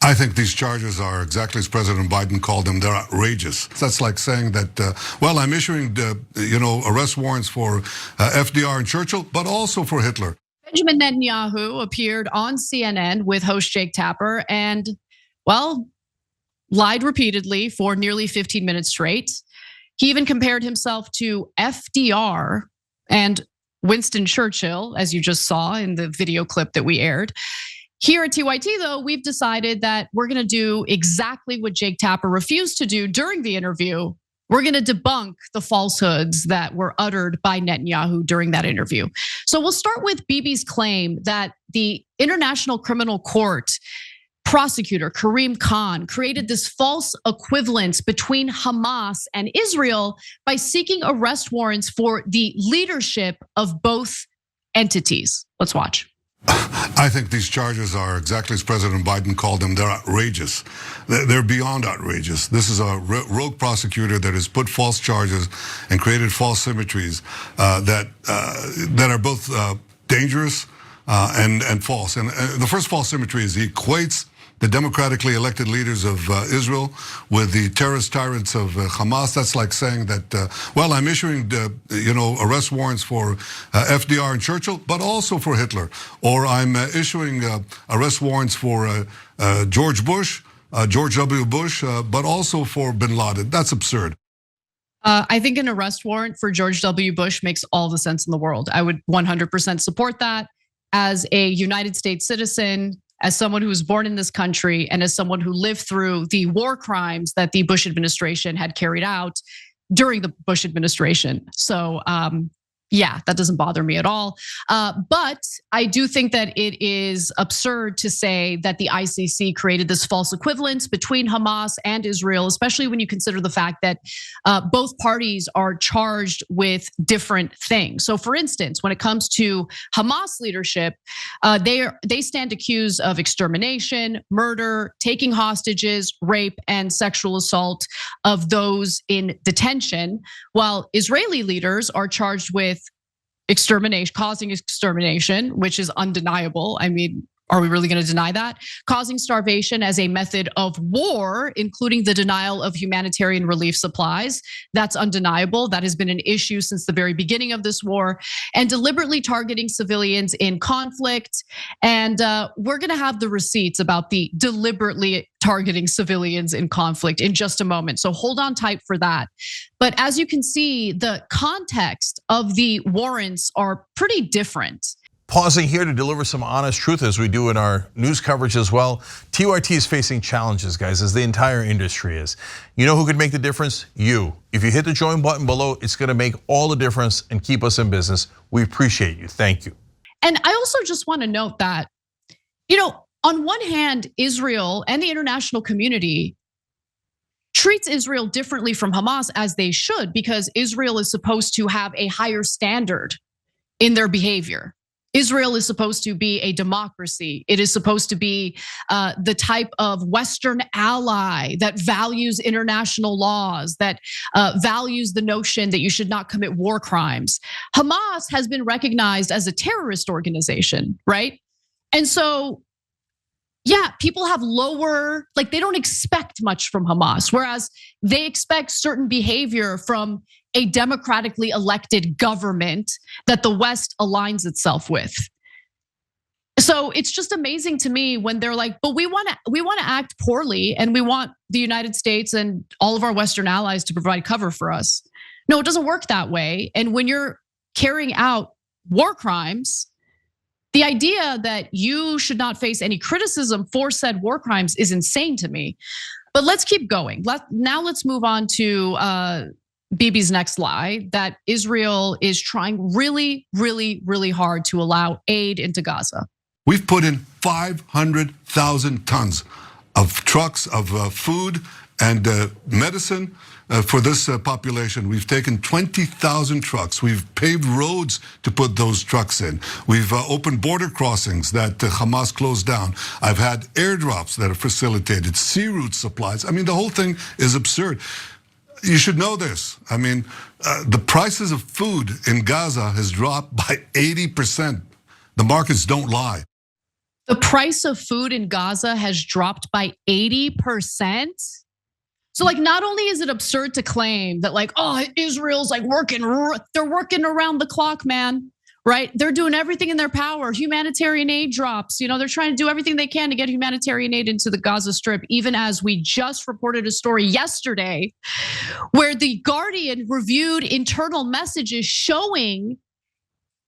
I think these charges are exactly as President Biden called them. They're outrageous. That's like saying that, well, I'm issuing, arrest warrants for FDR and Churchill, but also for Hitler. Benjamin Netanyahu appeared on CNN with host Jake Tapper and, well, lied repeatedly for nearly 15 minutes straight. He even compared himself to FDR and Winston Churchill, as you just saw in the video clip that we aired. Here at TYT, though, we've decided that we're going to do exactly what Jake Tapper refused to do during the interview. We're going to debunk the falsehoods that were uttered by Netanyahu during that interview. So we'll start with Bibi's claim that the International Criminal Court prosecutor, Karim Khan, created this false equivalence between Hamas and Israel by seeking arrest warrants for the leadership of both entities. Let's watch. I think these charges are exactly as President Biden called them. They're outrageous. They're beyond outrageous. This is a rogue prosecutor that has put false charges and created false symmetries that are both dangerous and false. And the first false symmetry is he equates the democratically elected leaders of Israel with the terrorist tyrants of Hamas. That's like saying that, well, I'm issuing, arrest warrants for FDR and Churchill, but also for Hitler. Or I'm issuing arrest warrants for George Bush, George W. Bush, but also for bin Laden. That's absurd. I think an arrest warrant for George W. Bush makes all the sense in the world. I would 100% support that as a United States citizen, as someone who was born in this country, and as someone who lived through the war crimes that the Bush administration had carried out during the Bush administration. So yeah, that doesn't bother me at all. But I do think that it is absurd to say that the ICC created this false equivalence between Hamas and Israel, especially when you consider the fact that both parties are charged with different things. So for instance, when it comes to Hamas leadership, they stand accused of extermination, murder, taking hostages, rape, and sexual assault of those in detention, while Israeli leaders are charged with extermination, causing extermination, which is undeniable. I mean, are we really going to deny that? Causing starvation as a method of war, including the denial of humanitarian relief supplies. That's undeniable. That has been an issue since the very beginning of this war. And deliberately targeting civilians in conflict. And we're going to have the receipts about the deliberately targeting civilians in conflict in just a moment. So hold on tight for that. But as you can see, the context of the warrants are pretty different. Pausing here to deliver some honest truth as we do in our news coverage as well. TYT is facing challenges, guys, as the entire industry is. You know who could make the difference? You. If you hit the join button below, it's gonna make all the difference and keep us in business. We appreciate you, thank you. And I also just wanna note that, on one hand, Israel and the international community treats Israel differently from Hamas, as they should, because Israel is supposed to have a higher standard in their behavior. Israel is supposed to be a democracy. It is supposed to be the type of Western ally that values international laws, that values the notion that you should not commit war crimes. Hamas has been recognized as a terrorist organization, right? And so, yeah, people have lower, they don't expect much from Hamas, whereas they expect certain behavior from a democratically elected government that the West aligns itself with. So it's just amazing to me when they're like, but we want to act poorly and we want the United States and all of our Western allies to provide cover for us. No, it doesn't work that way. And when you're carrying out war crimes, the idea that you should not face any criticism for said war crimes is insane to me. But let's keep going. Now let's move on to Bibi's next lie, that Israel is trying really, really, really hard to allow aid into Gaza. We've put in 500,000 tons of trucks of food and medicine for this population. We've taken 20,000 trucks. We've paved roads to put those trucks in. We've opened border crossings that Hamas closed down. I've had airdrops that are facilitated, sea route supplies. I mean, the whole thing is absurd. You should know this. I mean, the prices of food in Gaza has dropped by 80%. The markets don't lie. The price of food in Gaza has dropped by 80%. So like, not only is it absurd to claim that like, oh, Israel's like they're working around the clock, man, right? They're doing everything in their power. Humanitarian aid drops, they're trying to do everything they can to get humanitarian aid into the Gaza Strip, even as we just reported a story yesterday where the Guardian reviewed internal messages showing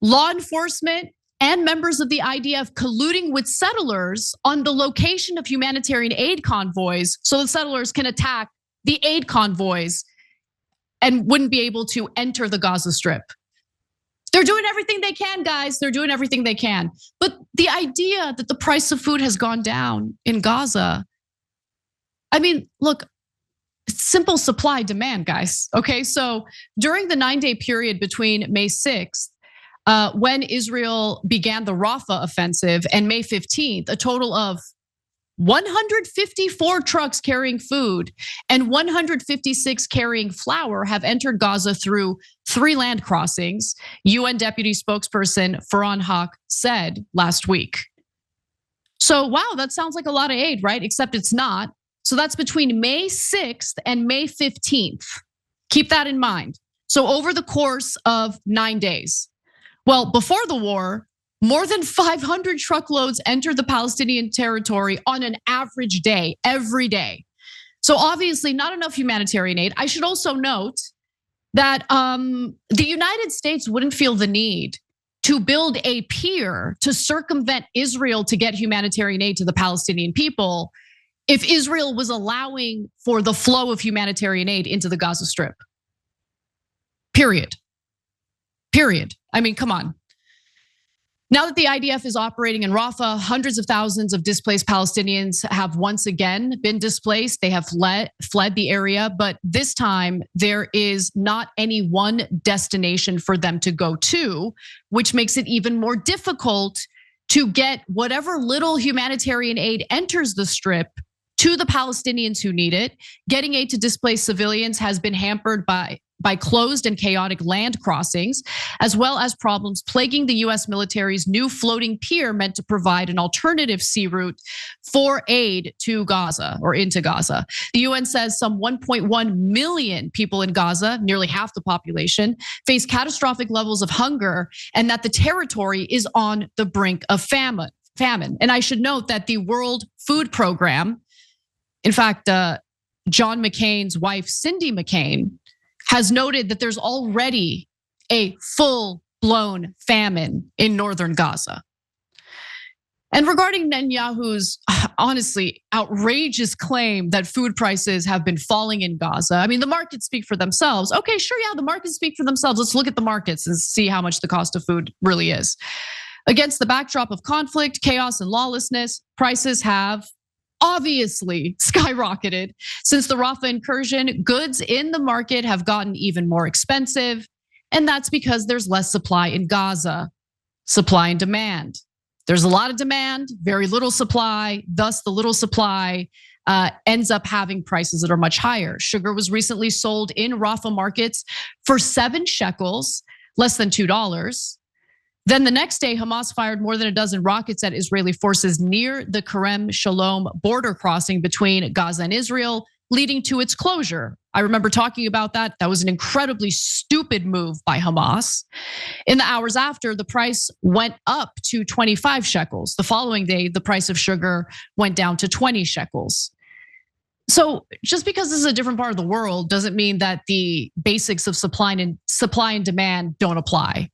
law enforcement and members of the IDF colluding with settlers on the location of humanitarian aid convoys so the settlers can attack the aid convoys and wouldn't be able to enter the Gaza Strip. They're doing everything they can, guys. They're doing everything they can. But the idea that the price of food has gone down in Gaza, I mean, look, simple supply demand, guys. Okay, so during the 9-day period between May 6th, when Israel began the Rafah offensive, and May 15th, a total of 154 trucks carrying food and 156 carrying flour have entered Gaza through 3 land crossings, UN Deputy Spokesperson Farhan Haq said last week. So, wow, that sounds like a lot of aid, right? Except it's not. So that's between May 6th and May 15th. Keep that in mind. So over the course of 9 days. Well, before the war, more than 500 truckloads entered the Palestinian territory on an average day, every day. So obviously not enough humanitarian aid. I should also note that the United States wouldn't feel the need to build a pier to circumvent Israel to get humanitarian aid to the Palestinian people if Israel was allowing for the flow of humanitarian aid into the Gaza Strip. Period. I mean, come on. Now that the IDF is operating in Rafah, hundreds of thousands of displaced Palestinians have once again been displaced. They have fled the area, but this time there is not any one destination for them to go to, which makes it even more difficult to get whatever little humanitarian aid enters the Strip to the Palestinians who need it. Getting aid to displaced civilians has been hampered by closed and chaotic land crossings, as well as problems plaguing the US military's new floating pier meant to provide an alternative sea route for aid to Gaza or into Gaza. The UN says some 1.1 million people in Gaza, nearly half the population, face catastrophic levels of hunger, and that the territory is on the brink of famine. And I should note that the World Food Program, in fact, John McCain's wife, Cindy McCain, has noted that there's already a full-blown famine in northern Gaza. And regarding Netanyahu's honestly outrageous claim that food prices have been falling in Gaza, I mean, the markets speak for themselves. Okay, sure, yeah, the markets speak for themselves. Let's look at the markets and see how much the cost of food really is. Against the backdrop of conflict, chaos, and lawlessness, prices have obviously skyrocketed. Since the Rafah incursion, goods in the market have gotten even more expensive, and that's because there's less supply in Gaza. Supply and demand. There's a lot of demand, very little supply, thus the little supply ends up having prices that are much higher. Sugar was recently sold in Rafah markets for 7 shekels, less than $2. Then the next day, Hamas fired more than a dozen rockets at Israeli forces near the Kerem Shalom border crossing between Gaza and Israel, leading to its closure. I remember talking about that. That was an incredibly stupid move by Hamas. In the hours after, the price went up to 25 shekels. The following day, the price of sugar went down to 20 shekels. So just because this is a different part of the world doesn't mean that the basics of supply and demand don't apply.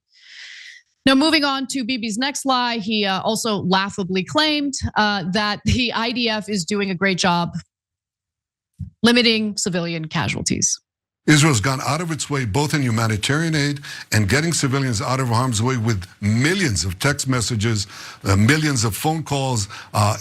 Now, moving on to Bibi's next lie, he also laughably claimed that the IDF is doing a great job limiting civilian casualties. Israel's gone out of its way, both in humanitarian aid and getting civilians out of harm's way with millions of text messages, millions of phone calls,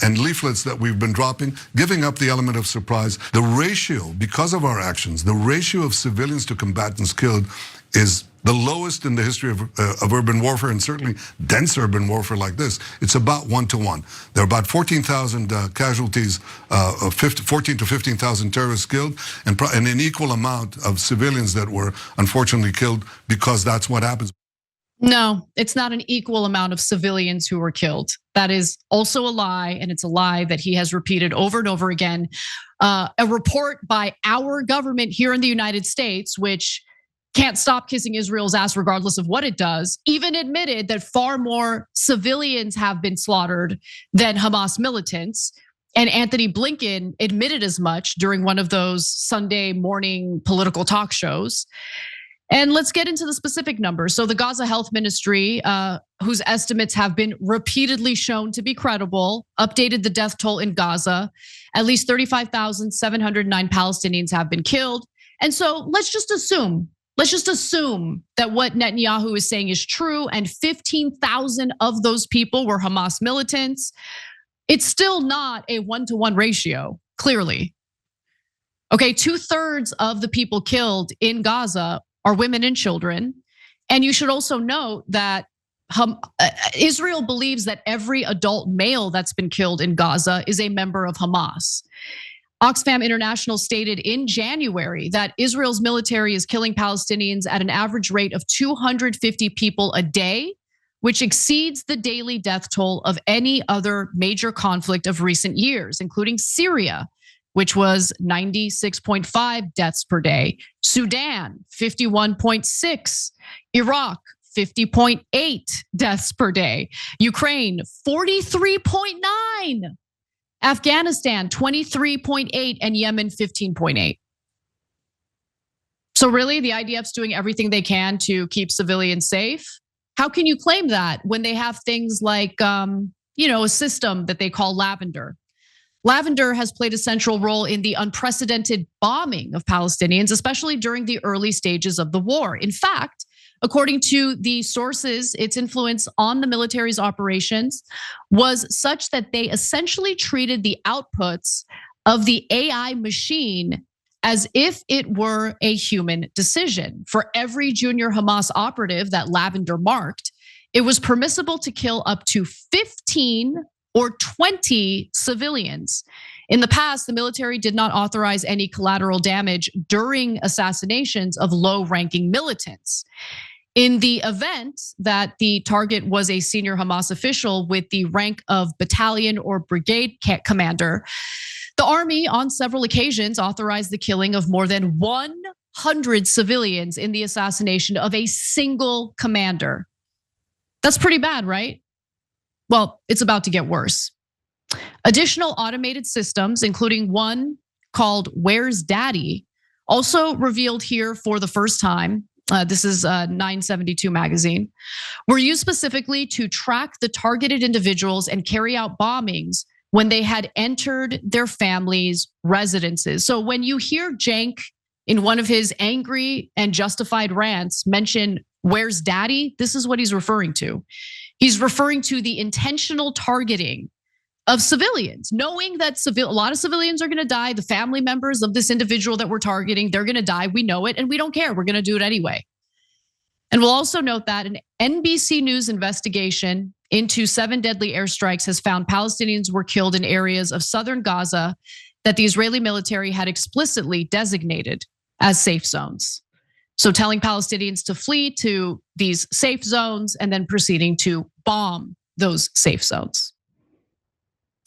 and leaflets that we've been dropping, giving up the element of surprise. The ratio, because of our actions, the ratio of civilians to combatants killed is the lowest in the history of urban warfare, and certainly dense urban warfare like this. It's about 1 to 1. There are about 14,000 casualties, 14 to 15,000 terrorists killed, and an equal amount of civilians that were unfortunately killed, because that's what happens. No, it's not an equal amount of civilians who were killed. That is also a lie, and it's a lie that he has repeated over and over again. A report by our government here in the United States, which can't stop kissing Israel's ass regardless of what it does, even admitted that far more civilians have been slaughtered than Hamas militants. And Anthony Blinken admitted as much during one of those Sunday morning political talk shows. And let's get into the specific numbers. So the Gaza Health Ministry, whose estimates have been repeatedly shown to be credible, updated the death toll in Gaza. At least 35,709 Palestinians have been killed. And so let's just assume that what Netanyahu is saying is true, and 15,000 of those people were Hamas militants. It's still not a 1-to-1 ratio, clearly. Okay, 2/3 of the people killed in Gaza are women and children. And you should also note that Israel believes that every adult male that's been killed in Gaza is a member of Hamas. Oxfam International stated in January that Israel's military is killing Palestinians at an average rate of 250 people a day, which exceeds the daily death toll of any other major conflict of recent years, including Syria, which was 96.5 deaths per day. Sudan, 51.6. Iraq, 50.8 deaths per day. Ukraine, 43.9. Afghanistan, 23.8. And Yemen, 15.8. So really, the IDF's doing everything they can to keep civilians safe. How can you claim that when they have things like, a system that they call Lavender? Lavender has played a central role in the unprecedented bombing of Palestinians, especially during the early stages of the war. In fact, according to the sources, its influence on the military's operations was such that they essentially treated the outputs of the AI machine as if it were a human decision. For every junior Hamas operative that Lavender marked, it was permissible to kill up to 15 or 20 civilians. In the past, the military did not authorize any collateral damage during assassinations of low-ranking militants. In the event that the target was a senior Hamas official with the rank of battalion or brigade commander, the army on several occasions authorized the killing of more than 100 civilians in the assassination of a single commander. That's pretty bad, right? Well, it's about to get worse. Additional automated systems, including one called Where's Daddy, also revealed here for the first time. This is 972 magazine, were used specifically to track the targeted individuals and carry out bombings when they had entered their families' residences. So when you hear Cenk in one of his angry and justified rants mention Where's Daddy, this is what he's referring to. He's referring to the intentional targeting of civilians, knowing that a lot of civilians are gonna die. The family members of this individual that we're targeting, they're gonna die. We know it and we don't care. We're gonna do it anyway. And we'll also note that an NBC News investigation into 7 deadly airstrikes has found Palestinians were killed in areas of southern Gaza that the Israeli military had explicitly designated as safe zones. So telling Palestinians to flee to these safe zones and then proceeding to bomb those safe zones.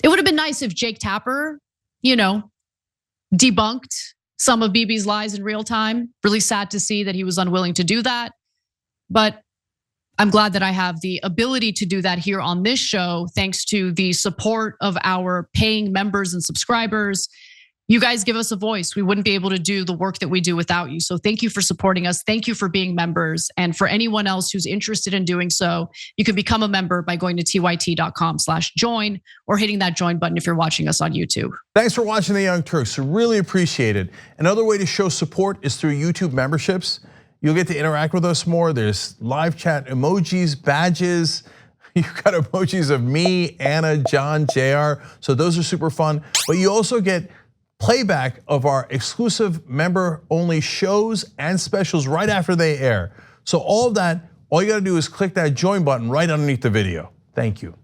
It would have been nice if Jake Tapper, debunked some of Bibi's lies in real time. Really sad to see that he was unwilling to do that. But I'm glad that I have the ability to do that here on this show, thanks to the support of our paying members and subscribers. You guys give us a voice. We wouldn't be able to do the work that we do without you. So thank you for supporting us. Thank you for being members. And for anyone else who's interested in doing so, you can become a member by going to tyt.com/join or hitting that join button if you're watching us on YouTube. Thanks for watching The Young Turks. Really appreciate it. Another way to show support is through YouTube memberships. You'll get to interact with us more. There's live chat emojis, badges. You've got emojis of me, Anna, John, JR. So those are super fun. But you also get playback of our exclusive member-only shows and specials right after they air. So all of that, all you gotta do is click that join button right underneath the video. Thank you.